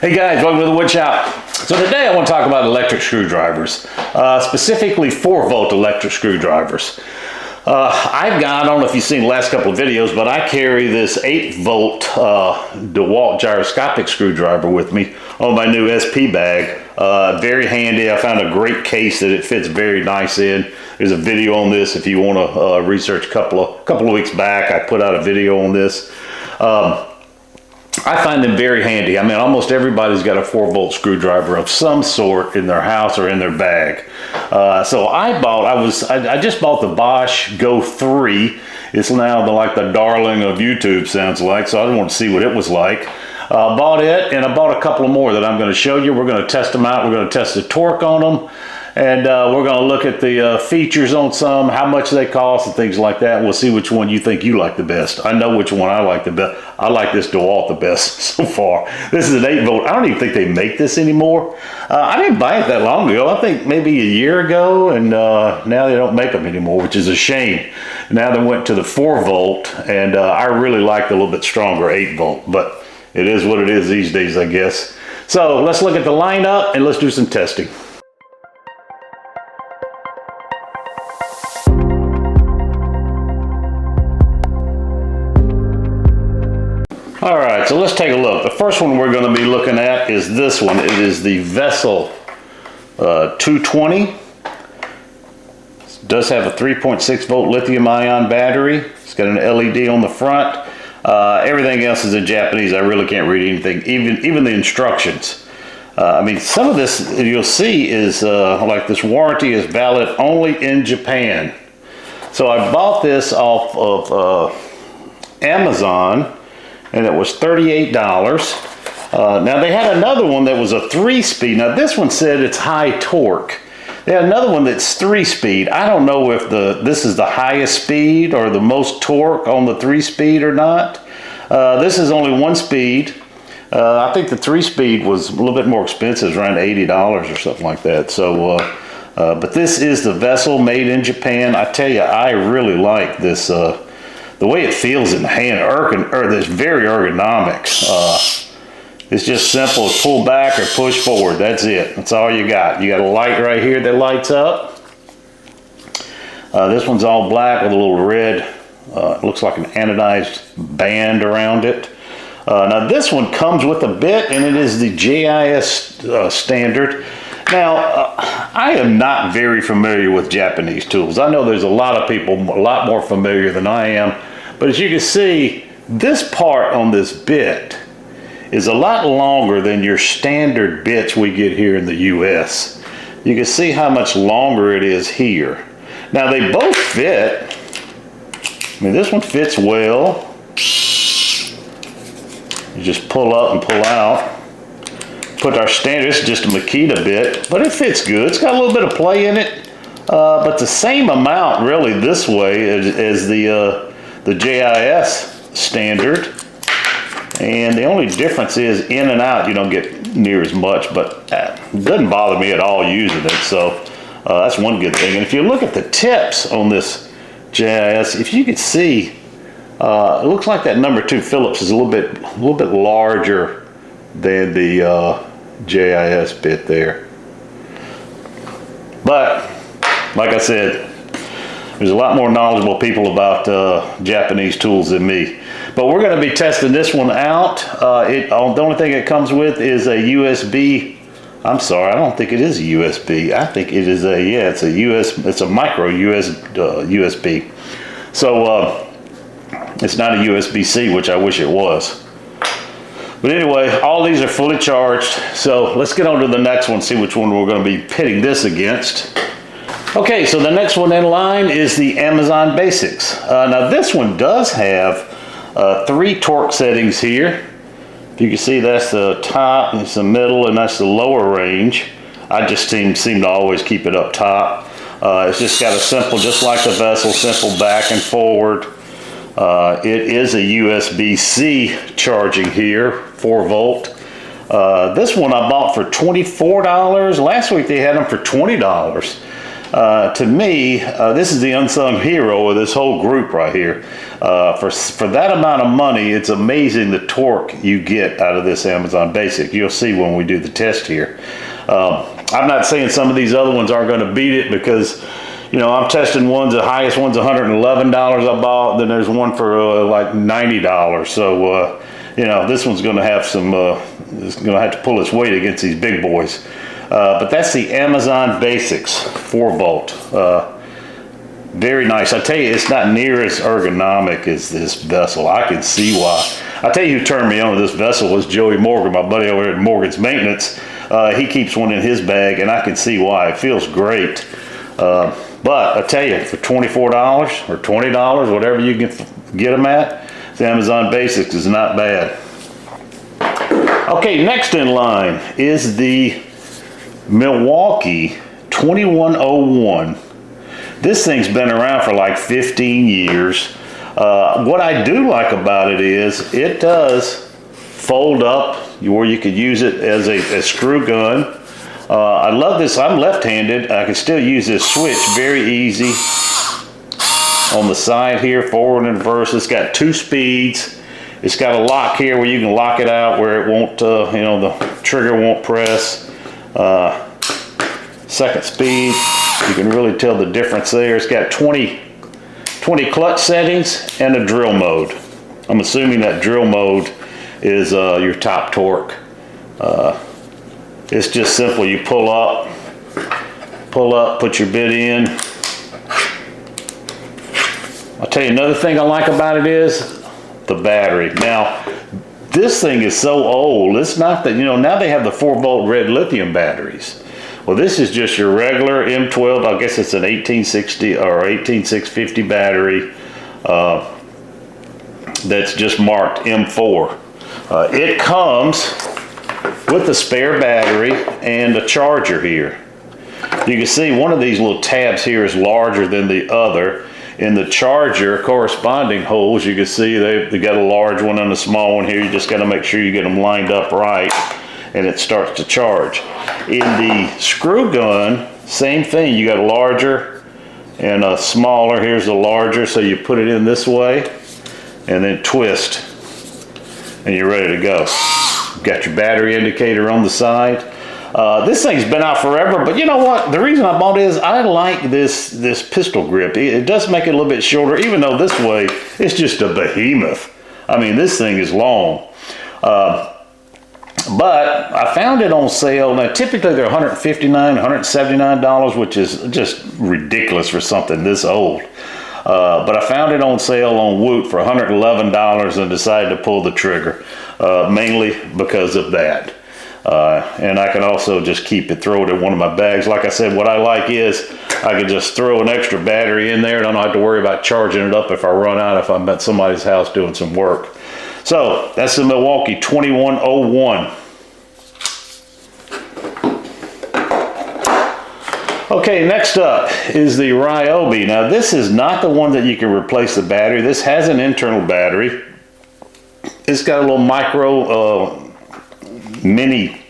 Hey guys, welcome to the wood shop. So today I want to talk about electric screwdrivers, specifically 4-volt electric screwdrivers. I don't know if you've seen the last couple of videos, but I carry this 8-volt DeWalt gyroscopic screwdriver with me on my new SP bag. Very handy. I found a great case that it fits very nice in. There's a video on this if you want to research. A couple of weeks back I put out a video on this. I find them very handy. I mean, almost everybody's got a 4-volt screwdriver of some sort in their house or in their bag. So I just bought the Bosch Go 3. It's now like the darling of YouTube, sounds like. So I want to see what it was like. Bought it, and I bought a couple of more that I'm going to show you. We're going to test them out. We're going to test the torque on them. And we're going to look at the features on some, how much they cost and things like that. We'll see which one you think you like the best. I know which one I like the best. I like this DeWalt the best so far. This is an 8-volt. I don't even think they make this anymore. I didn't buy it that long ago. I think maybe a year ago, and now they don't make them anymore, which is a shame. Now they went to the 4-volt, and I really like the little bit stronger 8-volt, but it is what it is these days, I guess. So let's look at the lineup and let's do some testing. All right, so let's take a look. The first one we're going to be looking at is this one. It is the Vessel 220. It does have a 3.6 volt lithium ion battery. It's got an LED on the front. Everything else is in Japanese. I really can't read anything, even the instructions. I mean, some of this you'll see is like this warranty is valid only in Japan. So I bought this off of Amazon, and it was $38. Now they had another one that was a 3-speed. Now this one said it's high torque. They had another one that's 3-speed. I don't know if this is the highest speed or the most torque on the 3-speed or not. This is only 1 speed. I think the 3-speed was a little bit more expensive, around $80 or something like that. So, but this is the Vessel made in Japan. I tell you, I really like this. The way it feels in the hand, it's very ergonomic. It's just simple, pull back or push forward. That's it. That's all you got. You got a light right here that lights up. This one's all black with a little red. It looks like an anodized band around it. Now this one comes with a bit, and it is the JIS standard. Now, I am not very familiar with Japanese tools. I know there's a lot of people a lot more familiar than I am. But as you can see, this part on this bit is a lot longer than your standard bits we get here in the US. You can see how much longer it is here. Now they both fit. I mean, this one fits well. You just pull up and pull out. Put our standard, it's just a Makita bit, but it fits good. It's got a little bit of play in it, but the same amount really this way as the JIS standard, and the only difference is in and out you don't get near as much, but it doesn't bother me at all using it. So that's one good thing. And if you look at the tips on this JIS, if you can see, it looks like that number 2 Phillips is a little bit larger than the JIS bit there. But like I said, there's a lot more knowledgeable people about Japanese tools than me. But we're going to be testing this one out. The only thing it comes with is a USB. I'm sorry, I don't think it is a USB. I think it is it's a micro USB. So it's not a USB-C, which I wish it was. But anyway, all these are fully charged. So let's get on to the next one, see which one we're going to be pitting this against. Okay, so the next one in line is the Amazon Basics. Now this one does have 3 torque settings here. If you can see, that's the top, it's the middle, and that's the lower range. I just seem to always keep it up top. It's just got a simple, just like the Vessel, simple back and forward. It is a USB-C charging here, 4-volt. This one I bought for $24. Last week they had them for $20. To me, this is the unsung hero of this whole group right here. For that amount of money, it's amazing the torque you get out of this Amazon Basic. You'll see when we do the test here. I'm not saying some of these other ones aren't going to beat it, because you know, I'm testing ones, the highest one's $111 I bought, then there's one for like $90. So, you know, this one's going to have some, it's going to have to pull its weight against these big boys. But that's the Amazon Basics 4-volt. Very nice. I tell you, it's not near as ergonomic as this vessel. I can see why. I tell you who turned me on to this vessel was Joey Morgan, my buddy over at Morgan's Maintenance. He keeps one in his bag, and I can see why. It feels great. But I tell you, for $24 or $20, whatever you can get them at, the Amazon Basics is not bad. Okay, next in line is the Milwaukee 2101. This thing's been around for like 15 years. What I do like about it is it does fold up where you could use it as a screw gun. I love this. I'm left-handed. I can still use this switch very easy on the side here, forward and reverse. It's got 2 speeds. It's got a lock here where you can lock it out where it won't, you know, the trigger won't press. Second speed, you can really tell the difference there. It's got 20 clutch settings and a drill mode. I'm assuming that drill mode is your top torque. It's just simple. You pull up, put your bit in. I'll tell you another thing I like about it is the battery. Now, this thing is so old. It's not that, you know, now they have the 4-volt red lithium batteries. Well, this is just your regular M12. I guess it's an 18660 or 18650 battery that's just marked M4. It comes with a spare battery and a charger here. You can see one of these little tabs here is larger than the other. In the charger corresponding holes, you can see they got a large one and a small one here. You just got to make sure you get them lined up right, and it starts to charge. In the screw gun, same thing. You got a larger and a smaller. Here's the larger, so you put it in this way and then twist, and you're ready to go. Got your battery indicator on the side. This thing's been out forever, but you know what? The reason I bought it is I like this pistol grip. It does make it a little bit shorter, even though this way it's just a behemoth. I mean, this thing is long. But I found it on sale. Now, typically they're $159, $179, which is just ridiculous for something this old. But I found it on sale on Woot for $111 and decided to pull the trigger, mainly because of that. And I can also just keep it, throw it in one of my bags. Like I said, what I like is I can just throw an extra battery in there and I don't have to worry about charging it up if I run out, if I'm at somebody's house doing some work. So that's the Milwaukee 2101. Okay, next up is the Ryobi. Now this is not the one that you can replace the battery. This has an internal battery. It's got a little micro mini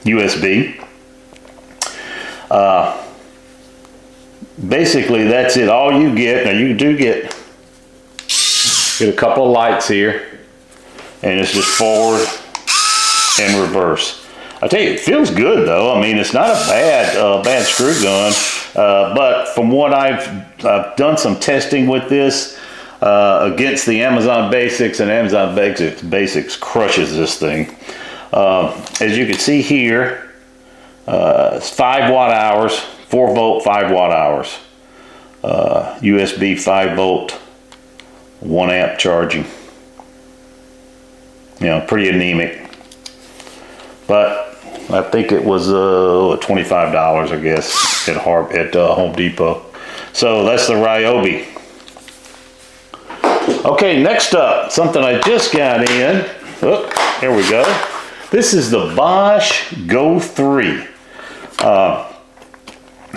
USB. Basically that's it. All you get, now you do get a couple of lights here, and it's just forward and reverse. I tell you, it feels good though. I mean, it's not a bad screw gun, but from what I've done some testing with this against the Amazon Basics, and Amazon Basics crushes this thing. As you can see here, it's 5 watt hours, 4-volt 5 watt hours, USB 5-volt 1 amp charging. You know, pretty anemic, but I think it was $25, I guess, at Home Depot. So that's the Ryobi. Okay, next up, something I just got in. Oh, here we go. This is the Bosch Go 3.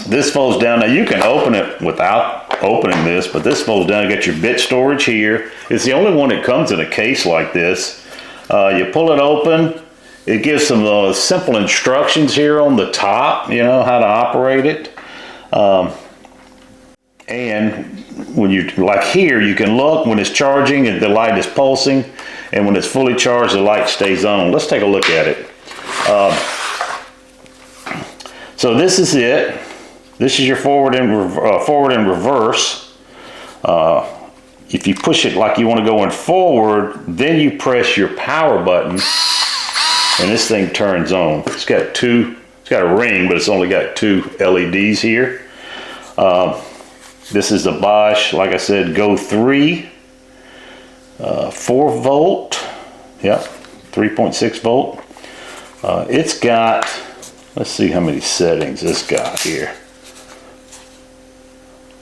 This folds down. Now you can open it without opening this, but this folds down. You got your bit storage here. It's the only one that comes in a case like this. You pull it open. It gives some simple instructions here on the top, you know, how to operate it. And when you, like here, you can look when it's charging and the light is pulsing, and when it's fully charged, the light stays on. Let's take a look at it. So this is it. This is your forward and reverse. If you push it like you want to go in forward, then you press your power button, and this thing turns on. It's got a ring, but it's only got 2 LEDs here. This is the Bosch, like I said, Go 3, 4 volt, yep, 3.6 volt. It's got, let's see how many settings this got here.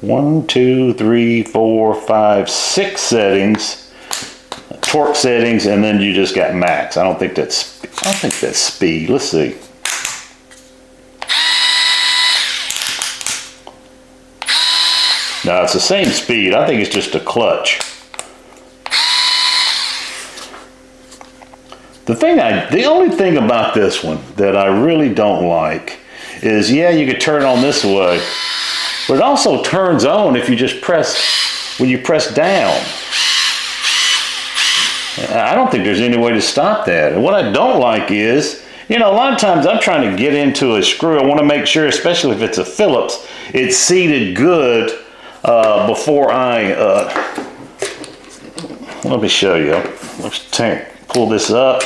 1, 2, 3, 4, 5, 6 settings, torque settings, and then you just got max. I don't think that's speed. Let's see. No, it's the same speed. I think it's just a clutch. The only thing about this one that I really don't like is, yeah, you could turn on this way, but it also turns on if you just when you press down. I don't think there's any way to stop that. And what I don't like is, you know, a lot of times I'm trying to get into a screw. I want to make sure, especially if it's a Phillips, it's seated good before I, let me show you. Let's pull this up,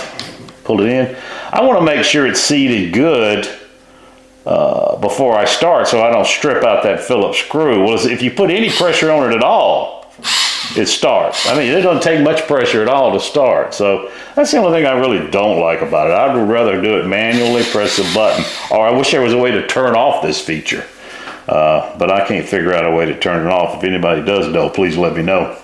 pull it in. I want to make sure it's seated good before I start, so I don't strip out that Phillips screw. Well, if you put any pressure on it at all, it starts. I mean, it doesn't take much pressure at all to start. So that's the only thing I really don't like about it. I would rather do it manually, press the button. Or I wish there was a way to turn off this feature. But I can't figure out a way to turn it off. If anybody does know, please let me know.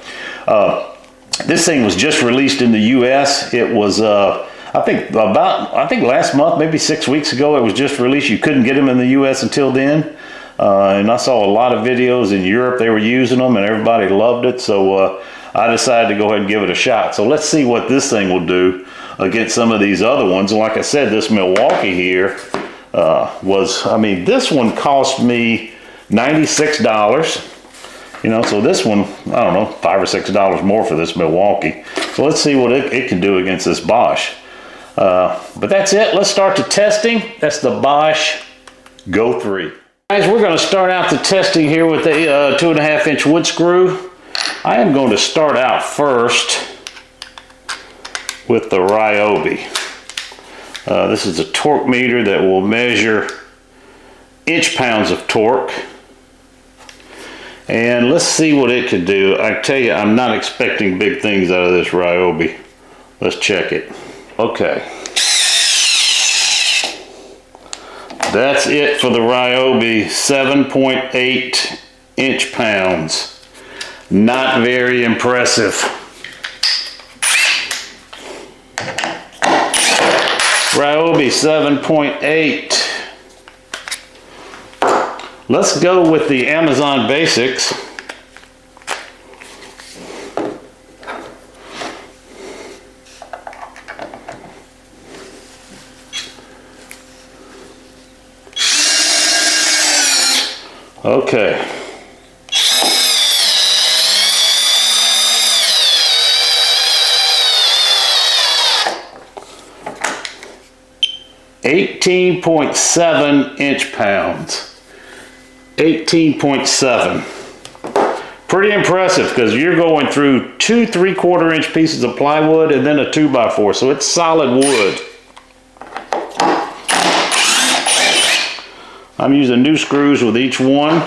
This thing was just released in the US. It was, I think last month, maybe 6 weeks ago, it was just released. You couldn't get them in the US until then. And I saw a lot of videos in Europe. They were using them and everybody loved it. So I decided to go ahead and give it a shot. So let's see what this thing will do against some of these other ones. And like I said, this Milwaukee here this one cost me $96. You know, so this one, I don't know, $5 or $6 more for this Milwaukee. So let's see what it can do against this Bosch. But that's it. Let's start the testing. That's the Bosch Go 3. Guys, we're going to start out the testing here with a 2.5-inch wood screw. I am going to start out first with the Ryobi. This is a torque meter that will measure inch-pounds of torque. And let's see what it can do. I tell you, I'm not expecting big things out of this Ryobi. Let's check it. Okay. That's it for the Ryobi, 7.8 inch-pounds. Not very impressive. Ryobi 7.8. Let's go with the Amazon Basics. Okay. $18.7 inch-pounds. 18.7. Pretty impressive because you're going through 2 3/4-inch pieces of plywood and then a 2x4, so it's solid wood. I'm using new screws with each one,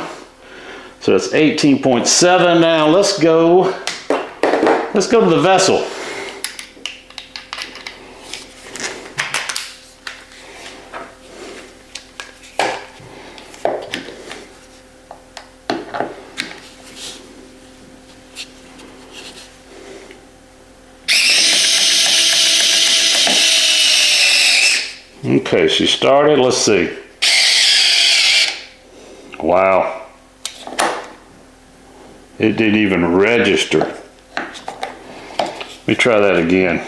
so it's 18.7. Now let's go to the vessel. Okay, she started. Let's see. Wow. It didn't even register. Let me try that again.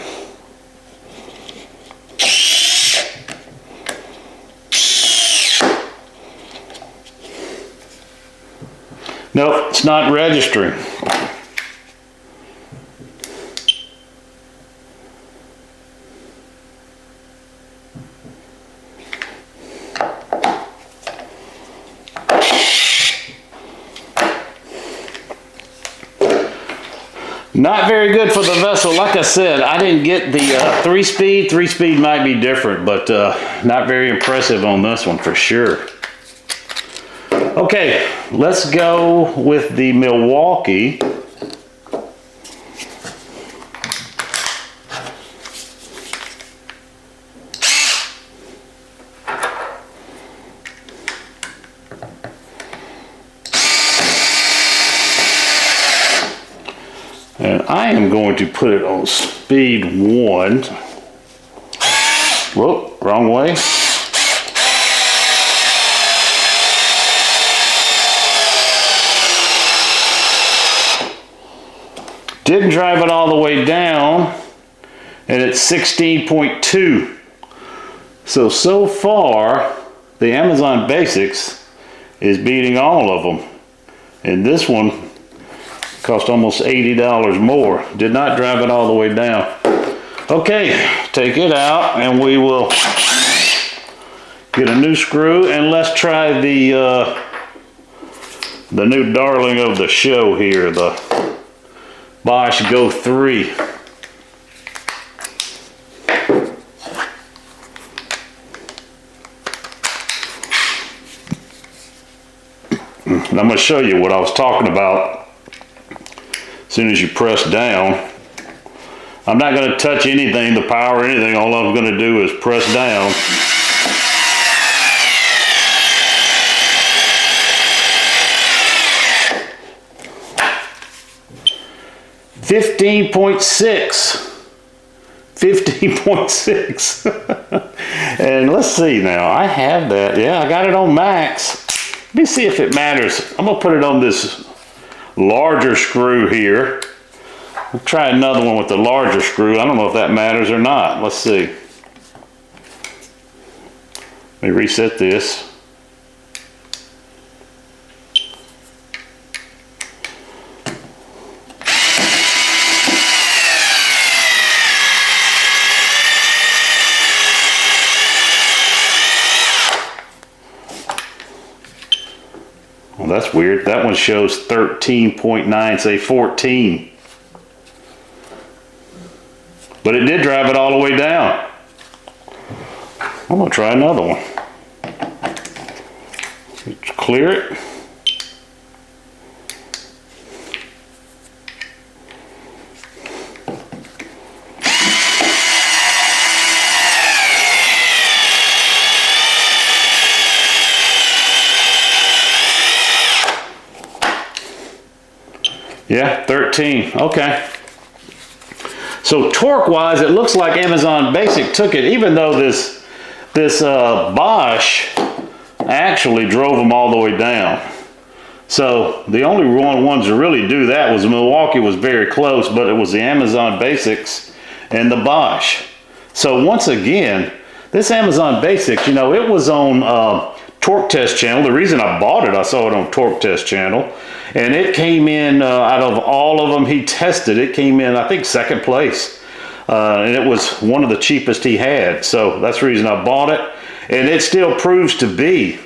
Nope, it's not registering. Not very good for the vessel. Like I said, I didn't get the 3-speed. 3-speed might be different, but not very impressive on this one for sure. Okay, let's go with the Milwaukee. And I am going to put it on speed 1. Whoa, wrong way. Didn't drive it all the way down, and it's 16.2. So far, the Amazon Basics is beating all of them. And this one cost almost $80 more. Did not drive it all the way down. Okay, take it out and we will get a new screw, and let's try the new darling of the show here, the Bosch Go 3. And I'm going to show you what I was talking about. As soon as you press down, I'm not going to touch anything, the power or anything. All I'm going to do is press down. $15.6. And let's see now. I have that. Yeah, I got it on max. Let me see if it matters. I'm going to put it on this larger screw here. We'll try another one with the larger screw. I don't know if that matters or not. Let's see. Let me reset this. Well, that's weird. That one shows 13.9, say 14. But it did drive it all the way down. I'm going to try another one. Let's clear it. Yeah, 13. Okay. So torque-wise, it looks like Amazon Basic took it, even though this Bosch actually drove them all the way down. So the only ones to really do that was Milwaukee, was very close, but it was the Amazon Basics and the Bosch. So once again, this Amazon Basics, you know, it was on Torque Test Channel. The reason I bought it, I saw it on Torque Test Channel, and it came in, out of all of them he tested, it came in, I think, second place. And it was one of the cheapest he had. So that's the reason I bought it. And it still proves to be,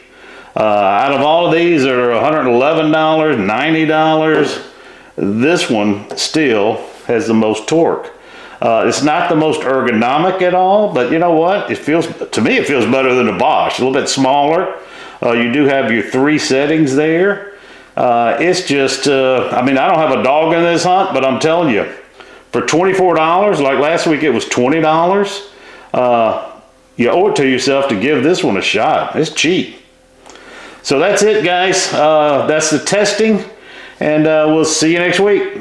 out of all of these that are $111, $90, this one still has the most torque. It's not the most ergonomic at all, but you know what? It feels, to me, it feels better than the Bosch. A little bit smaller. You do have your 3 settings there. It's just, I mean, I don't have a dog in this hunt, but I'm telling you, for $24, like last week it was $20, you owe it to yourself to give this one a shot. It's cheap. So that's it, guys. That's the testing, and we'll see you next week.